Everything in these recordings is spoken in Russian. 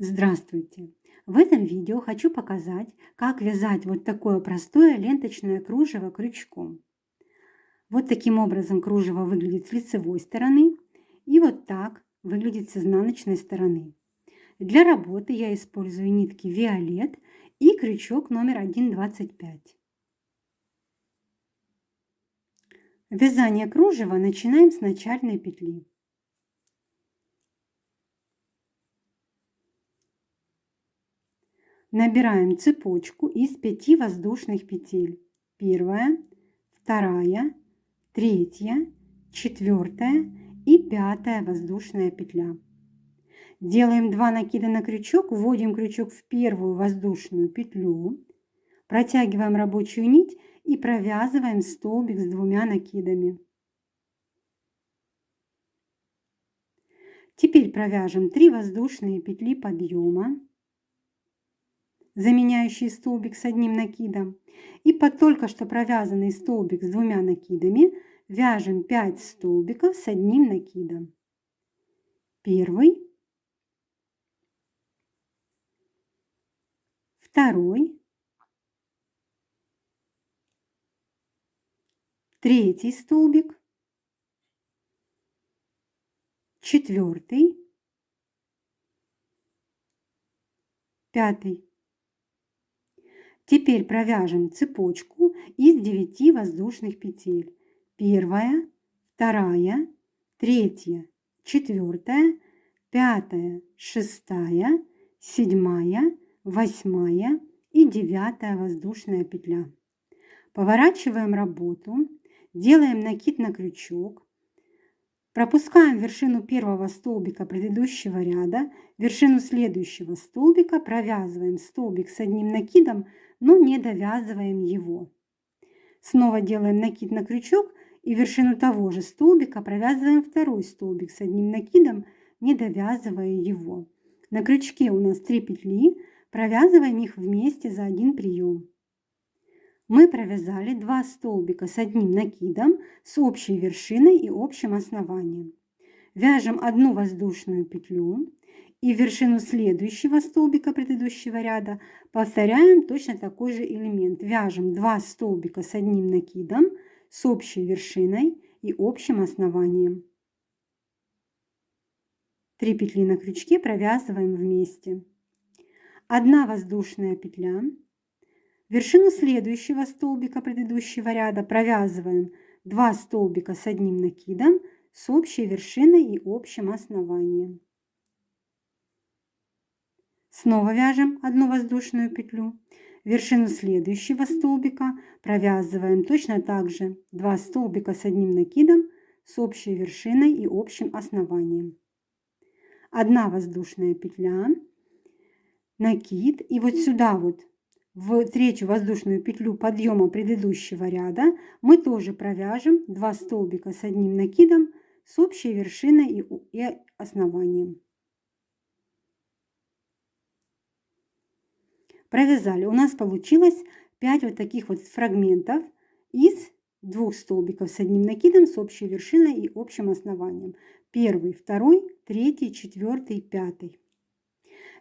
Здравствуйте! В этом видео хочу показать, как вязать вот такое простое ленточное кружево крючком. Вот таким образом кружево выглядит с лицевой стороны и вот так выглядит с изнаночной стороны. Для работы я использую нитки Виолет и крючок номер 1,25. Вязание кружева начинаем с начальной петли. Набираем цепочку из 5 воздушных петель. Первая, вторая, третья, четвертая и пятая воздушная петля. Делаем 2 накида на крючок, вводим крючок в первую воздушную петлю, протягиваем рабочую нить и провязываем столбик с 2 накидами. Теперь провяжем 3 воздушные петли подъема, заменяющий столбик с 1 накидом, и под только что провязанный столбик с 2 накидами вяжем 5 столбиков с 1 накидом. Первый, второй, третий столбик, четвертый, пятый. Теперь провяжем цепочку из 9 воздушных петель. Первая, вторая, третья, четвертая, пятая, шестая, седьмая, восьмая и 9 воздушная петля. Поворачиваем работу, делаем накид на крючок, пропускаем вершину первого столбика предыдущего ряда, вершину следующего столбика, провязываем столбик с 1 накидом, но не довязываем его. Снова делаем накид на крючок и вершину того же столбика провязываем второй столбик с 1 накидом, не довязывая его. На крючке у нас 3 петли, провязываем их вместе за один прием. Мы провязали 2 столбика с 1 накидом с общей вершиной и общим основанием. Вяжем 1 воздушную петлю и в вершину следующего столбика предыдущего ряда повторяем точно такой же элемент. Вяжем 2 столбика с 1 накидом с общей вершиной и общим основанием. 3 петли на крючке провязываем вместе. 1 воздушная петля. Вершину следующего столбика предыдущего ряда провязываем 2 столбика с 1 накидом с общей вершиной и общим основанием. Снова вяжем 1 воздушную петлю. Вершину следующего столбика провязываем точно так же 2 столбика с 1 накидом с общей вершиной и общим основанием. 1 воздушная петля, накид, и вот сюда вот в третью воздушную петлю подъема предыдущего ряда мы тоже провяжем 2 столбика с 1 накидом с общей вершиной и основанием. Провязали. У нас получилось 5 вот таких вот фрагментов из 2 столбиков с 1 накидом с общей вершиной и общим основанием. Первый, второй, третий, четвертый, пятый.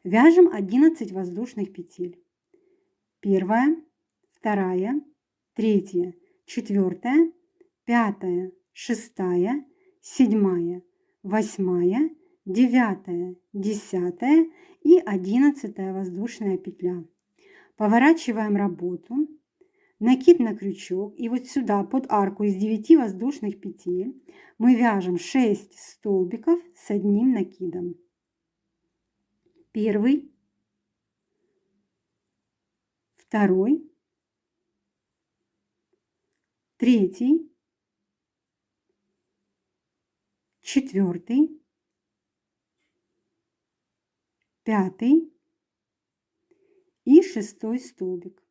Вяжем 11 воздушных петель. Первая, вторая, третья, четвертая, пятая, шестая, седьмая, восьмая, 9, 10 и 11 воздушная петля. Поворачиваем работу, накид на крючок, и вот сюда под арку из 9 воздушных петель мы вяжем 6 столбиков с 1 накидом. Первый, второй, третий, четвертый, пятый и шестой столбик.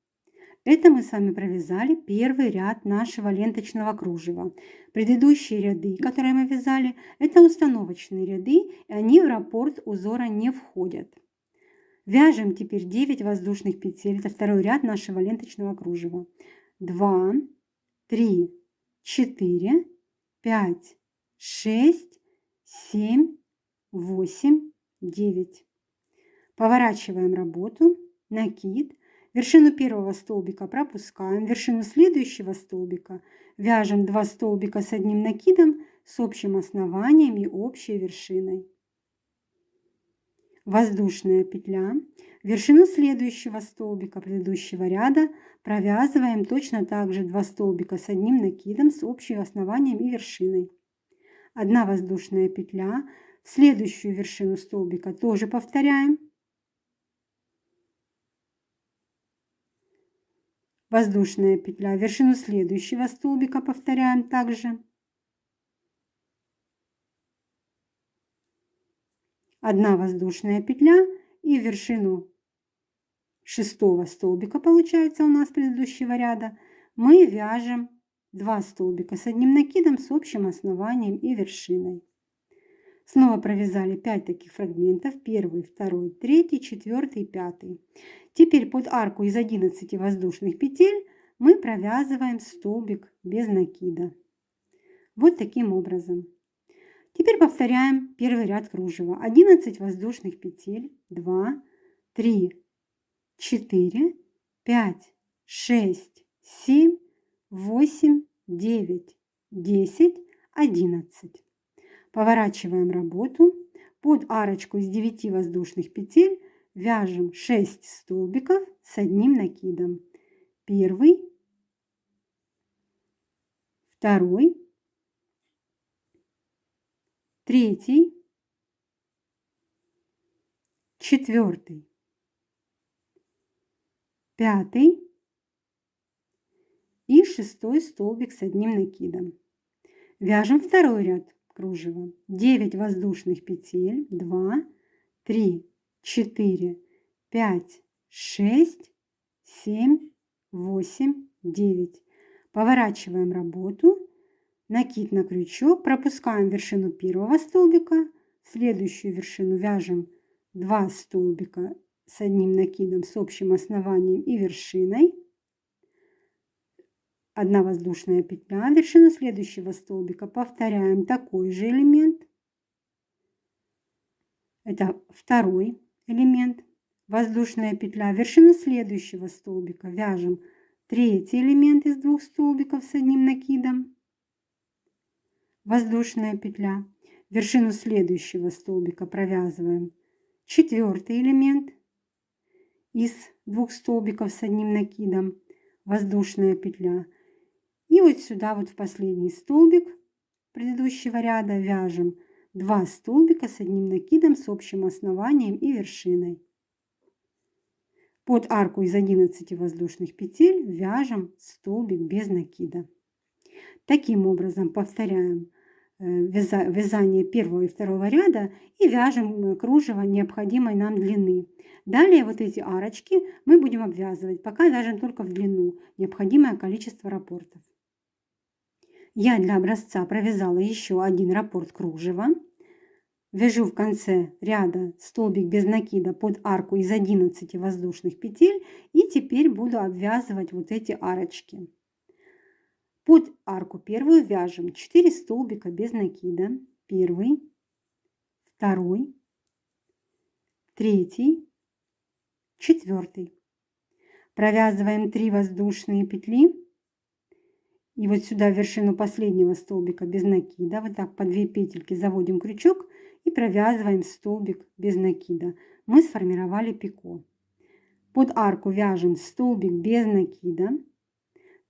Это мы с вами провязали первый ряд нашего ленточного кружева. Предыдущие ряды, которые мы вязали, это установочные ряды, и они в раппорт узора не входят. Вяжем теперь 9 воздушных петель. Это второй ряд нашего ленточного кружева. 2, 3, 4, 5, 6, 7, 8, 9. Поворачиваем работу, накид, вершину первого столбика пропускаем, вершину следующего столбика вяжем 2 столбика с одним накидом с общим основанием и общей вершиной. Воздушная петля, вершину следующего столбика предыдущего ряда провязываем точно так же 2 столбика с одним накидом с общим основанием и вершиной. 1 воздушная петля, в следующую вершину столбика тоже повторяем. Воздушная петля, вершину следующего столбика повторяем также. 1 воздушная петля и в вершину 6-го столбика, получается у нас предыдущего ряда, мы вяжем 2 столбика с одним накидом с общим основанием и вершиной. Снова провязали 5 таких фрагментов, 1, 2, 3, 4, 5. Теперь под арку из 11 воздушных петель мы провязываем столбик без накида. Вот таким образом. Теперь повторяем первый ряд кружева. 11 воздушных петель, 2, 3, 4, 5, 6, 7, 8, 9, 10, 11. Поворачиваем работу. Под арочку из 9 воздушных петель вяжем 6 столбиков с одним накидом. 1, 2, 3, 4, 5 и 6 столбик с одним накидом. Вяжем второй ряд кружева. 9 воздушных петель, 2, 3, 4, 5, 6, 7, 8, 9. Поворачиваем работу. Накид на крючок, пропускаем вершину первого столбика, в следующую вершину вяжем 2 столбика с одним накидом с общим основанием и вершиной. 1 воздушная петля, вершину следующего столбика повторяем такой же элемент. Это второй элемент. Воздушная петля, вершину следующего столбика вяжем третий элемент из 2 столбиков с одним накидом. Воздушная петля, вершину следующего столбика провязываем 4-й элемент из 2 столбиков с одним накидом, воздушная петля. И вот сюда вот в последний столбик предыдущего ряда вяжем 2 столбика с одним накидом с общим основанием и вершиной. Под арку из 11 воздушных петель вяжем столбик без накида. Таким образом повторяем вязание первого и второго ряда и вяжем кружево необходимой нам длины. Далее вот эти арочки мы будем обвязывать, пока вяжем только в длину, необходимое количество раппортов. Я для образца провязала еще 1 раппорт кружева. Вяжу в конце ряда столбик без накида под арку из 11 воздушных петель и теперь буду обвязывать вот эти арочки. Под арку первую вяжем 4 столбика без накида. 1, 2, 3, 4. Провязываем 3 воздушные петли. И вот сюда в вершину последнего столбика без накида, вот так по 2 петельки заводим крючок и провязываем столбик без накида. Мы сформировали пико. Под арку вяжем столбик без накида,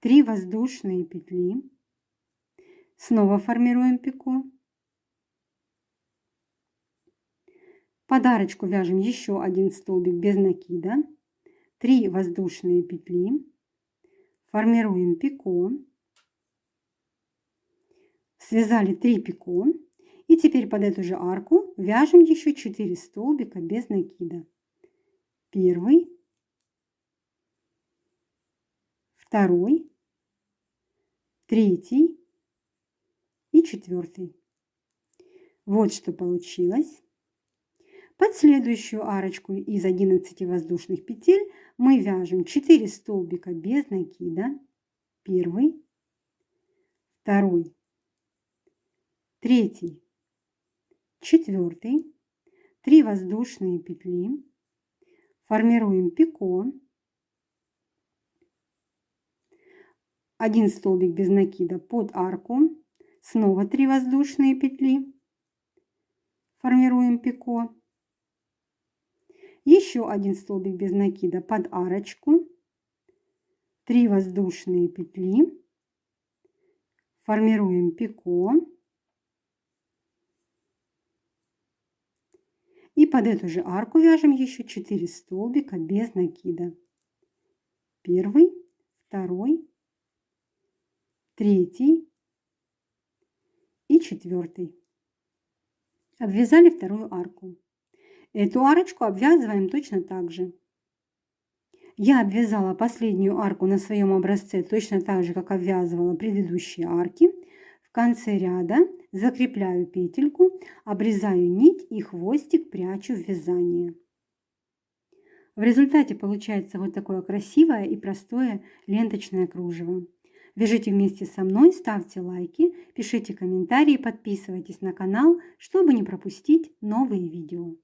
3 воздушные петли, снова формируем пико. Под арочку вяжем еще 1 столбик без накида, 3 воздушные петли, формируем пико. Связали 3 пико и теперь под эту же арку вяжем еще 4 столбика без накида. 1, 2, 3 и 4. Вот что получилось. Под следующую арочку из 11 воздушных петель мы вяжем 4 столбика без накида. 1, 2, 3, 4, 3 воздушные петли, формируем пико, 1 столбик без накида под арку, снова 3 воздушные петли, формируем пико, еще 1 столбик без накида под арочку, 3 воздушные петли, формируем пико и под эту же арку вяжем еще 4 столбика без накида. 1, 2, 3 и 4. Обвязали вторую арку. Эту арочку обвязываем точно так же. Я обвязала последнюю арку на своем образце точно так же, как обвязывала предыдущие арки. В конце ряда закрепляю петельку, обрезаю нить и хвостик прячу в вязание. В результате получается вот такое красивое и простое ленточное кружево. Вяжите вместе со мной, ставьте лайки, пишите комментарии, подписывайтесь на канал, чтобы не пропустить новые видео.